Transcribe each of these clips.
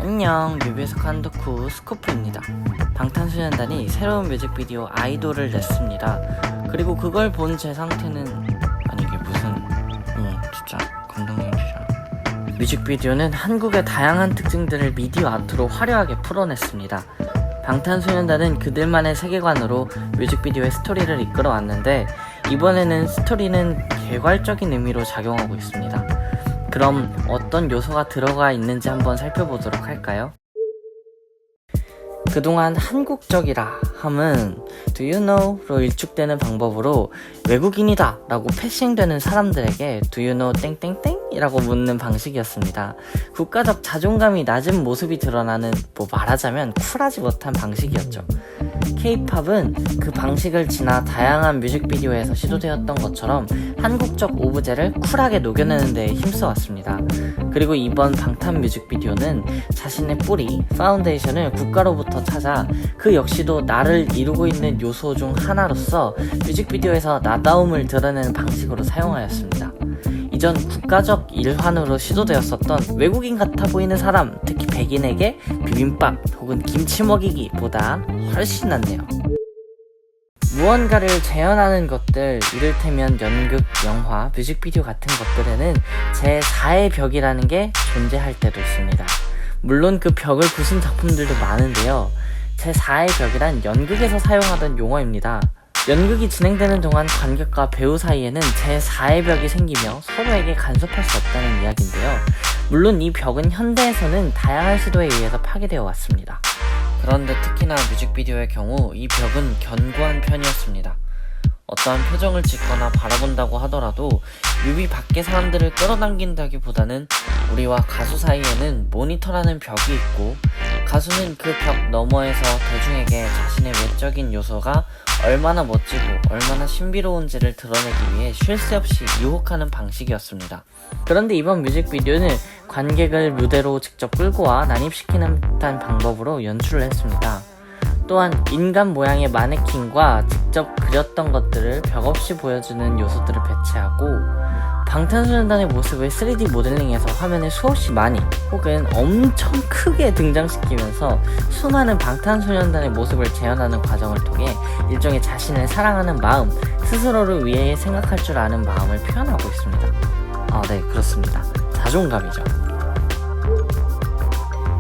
안녕, 뮤비에서 칸도쿠 스코프입니다. 방탄소년단이 새로운 뮤직비디오 아이돌을 냈습니다. 그리고 그걸 본 제 상태는 이게 무슨 진짜 감동적이죠. 뮤직비디오는 한국의 다양한 특징들을 미디어 아트로 화려하게 풀어냈습니다. 방탄소년단은 그들만의 세계관으로 뮤직비디오의 스토리를 이끌어왔는데 이번에는 스토리는 개괄적인 의미로 작용하고 있습니다. 그럼 어떤 요소가 들어가 있는지 한번 살펴보도록 할까요? 그동안 한국적이라 함은 Do you know? 로 일축되는 방법으로 외국인이다 라고 패싱되는 사람들에게 Do you know 땡땡땡? 이라고 묻는 방식이었습니다. 국가적 자존감이 낮은 모습이 드러나는 말하자면 쿨하지 못한 방식이었죠. K-팝은 그 방식을 지나 다양한 뮤직비디오에서 시도되었던 것처럼 한국적 오브제를 쿨하게 녹여내는 데 힘써왔습니다. 그리고 이번 방탄 뮤직비디오는 자신의 뿌리, 파운데이션을 국가로부터 찾아 그 역시도 나를 이루고 있는 요소 중 하나로서 뮤직비디오에서 나다움을 드러내는 방식으로 사용하였습니다. 이전 국가적 일환으로 시도되었었던 외국인 같아 보이는 사람, 특히 백인에게 비빔밥 혹은 김치 먹이기 보다 훨씬 낫네요. 무언가를 재현하는 것들, 이를테면 연극, 영화, 뮤직비디오 같은 것들에는 제4의 벽이라는 게 존재할 때도 있습니다. 물론 그 벽을 부순 작품들도 많은데요. 제4의 벽이란 연극에서 사용하던 용어입니다. 연극이 진행되는 동안 관객과 배우 사이에는 제4의 벽이 생기며 서로에게 간섭할 수 없다는 이야기인데요. 물론 이 벽은 현대에서는 다양한 시도에 의해서 파괴되어 왔습니다. 그런데 특히나 뮤직비디오의 경우 이 벽은 견고한 편이었습니다. 어떠한 표정을 짓거나 바라본다고 하더라도 뮤비 밖의 사람들을 끌어당긴다기보다는 우리와 가수 사이에는 모니터라는 벽이 있고 가수는 그 벽 너머에서 대중에게 자신의 외적인 요소가 얼마나 멋지고 얼마나 신비로운지를 드러내기 위해 쉴 새 없이 유혹하는 방식이었습니다. 그런데 이번 뮤직비디오는 관객을 무대로 직접 끌고 와 난입시키는 듯한 방법으로 연출을 했습니다. 또한 인간 모양의 마네킹과 직접 그렸던 것들을 벽 없이 보여주는 요소들을 배치하고 방탄소년단의 모습을 3D 모델링해서 화면에 수없이 많이 혹은 엄청 크게 등장시키면서 수많은 방탄소년단의 모습을 재현하는 과정을 통해 일종의 자신을 사랑하는 마음, 스스로를 위해 생각할 줄 아는 마음을 표현하고 있습니다. 네, 그렇습니다. 자존감이죠.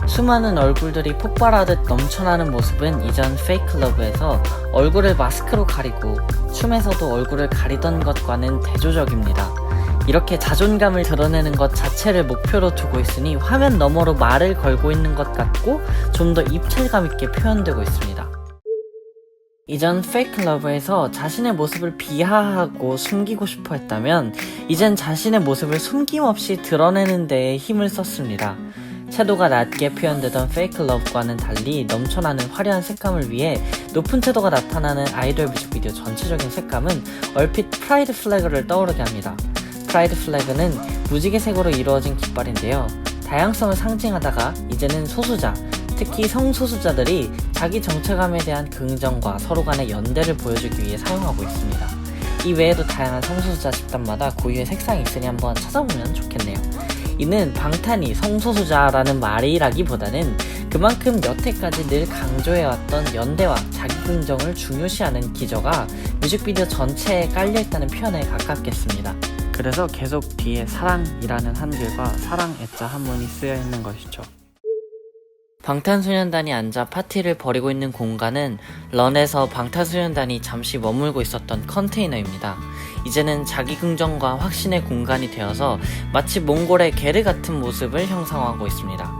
수많은 얼굴들이 폭발하듯 넘쳐나는 모습은 이전 페이크 러브에서 얼굴을 마스크로 가리고 춤에서도 얼굴을 가리던 것과는 대조적입니다. 이렇게 자존감을 드러내는 것 자체를 목표로 두고 있으니 화면 너머로 말을 걸고 있는 것 같고 좀 더 입체감 있게 표현되고 있습니다. 이전 페이크 러브에서 자신의 모습을 비하하고 숨기고 싶어 했다면 이젠 자신의 모습을 숨김없이 드러내는 데에 힘을 썼습니다. 채도가 낮게 표현되던 페이크 러브과는 달리 넘쳐나는 화려한 색감을 위해 높은 채도가 나타나는 아이돌 뮤직비디오 전체적인 색감은 얼핏 프라이드 플래그를 떠오르게 합니다. 프라이드 플래그는 무지개 색으로 이루어진 깃발인데요. 다양성을 상징하다가 이제는 소수자, 특히 성소수자들이 자기 정체감에 대한 긍정과 서로 간의 연대를 보여주기 위해 사용하고 있습니다. 이 외에도 다양한 성소수자 집단마다 고유의 색상이 있으니 한번 찾아보면 좋겠네요. 이는 방탄이 성소수자라는 말이라기보다는 그만큼 여태까지 늘 강조해왔던 연대와 자기긍정을 중요시하는 기저가 뮤직비디오 전체에 깔려있다는 표현에 가깝겠습니다. 그래서 계속 뒤에 사랑이라는 한글과 사랑 애자 한문이 쓰여있는 것이죠. 방탄소년단이 앉아 파티를 벌이고 있는 공간은 런에서 방탄소년단이 잠시 머물고 있었던 컨테이너입니다. 이제는 자기긍정과 확신의 공간이 되어서 마치 몽골의 게르 같은 모습을 형성하고 있습니다.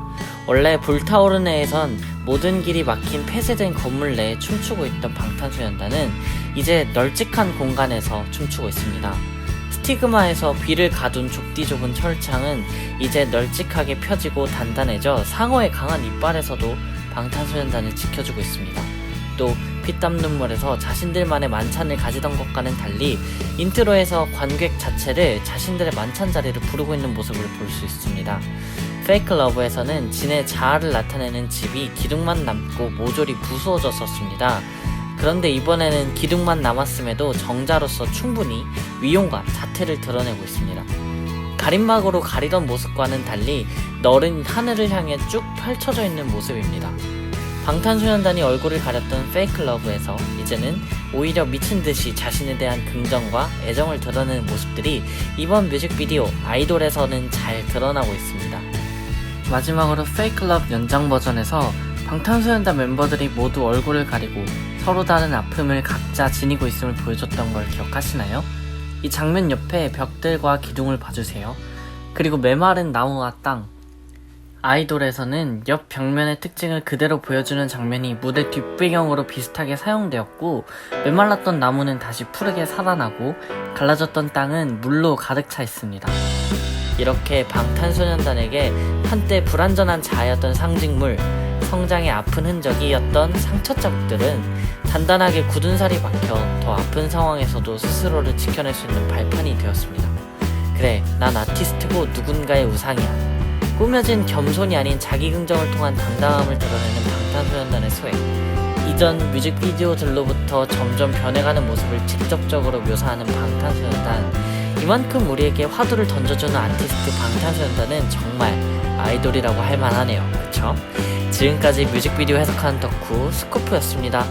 원래 불타오르네에선 모든 길이 막힌 폐쇄된 건물 내에 춤추고 있던 방탄소년단은 이제 널찍한 공간에서 춤추고 있습니다. 스티그마에서 귀를 가둔 좁디 좁은 철창은 이제 널찍하게 펴지고 단단해져 상어의 강한 이빨에서도 방탄소년단을 지켜주고 있습니다. 또 피땀 눈물에서 자신들만의 만찬을 가지던 것과는 달리 인트로에서 관객 자체를 자신들의 만찬 자리를 부르고 있는 모습을 볼 수 있습니다. 페이크 러브에서는 진의 자아를 나타내는 집이 기둥만 남고 모조리 부수어졌었습니다. 그런데 이번에는 기둥만 남았음에도 정자로서 충분히 위용과 자태를 드러내고 있습니다. 가림막으로 가리던 모습과는 달리 너른 하늘을 향해 쭉 펼쳐져 있는 모습입니다. 방탄소년단이 얼굴을 가렸던 페이크 러브에서 이제는 오히려 미친듯이 자신에 대한 긍정과 애정을 드러내는 모습들이 이번 뮤직비디오 아이돌에서는 잘 드러나고 있습니다. 마지막으로 페이크 러브 연장 버전에서 방탄소년단 멤버들이 모두 얼굴을 가리고 서로 다른 아픔을 각자 지니고 있음을 보여줬던 걸 기억하시나요? 이 장면 옆에 벽들과 기둥을 봐주세요. 그리고 메마른 나무와 땅. 아이돌에서는 옆 벽면의 특징을 그대로 보여주는 장면이 무대 뒷배경으로 비슷하게 사용되었고, 메말랐던 나무는 다시 푸르게 살아나고 갈라졌던 땅은 물로 가득 차 있습니다. 이렇게 방탄소년단에게 한때 불완전한 자아였던 상징물, 성장의 아픈 흔적이었던 상처 자국들은 단단하게 굳은 살이 박혀 더 아픈 상황에서도 스스로를 지켜낼 수 있는 발판이 되었습니다. 그래, 난 아티스트고 누군가의 우상이야. 꾸며진 겸손이 아닌 자기 긍정을 통한 당당함을 드러내는 방탄소년단의 소액. 이전 뮤직비디오들로부터 점점 변해가는 모습을 직접적으로 묘사하는 방탄소년단. 이만큼 우리에게 화두를 던져주는 아티스트 방탄소년단은 정말 아이돌이라고 할 만하네요. 그쵸? 지금까지 뮤직비디오 해석하는 덕후 스코프였습니다.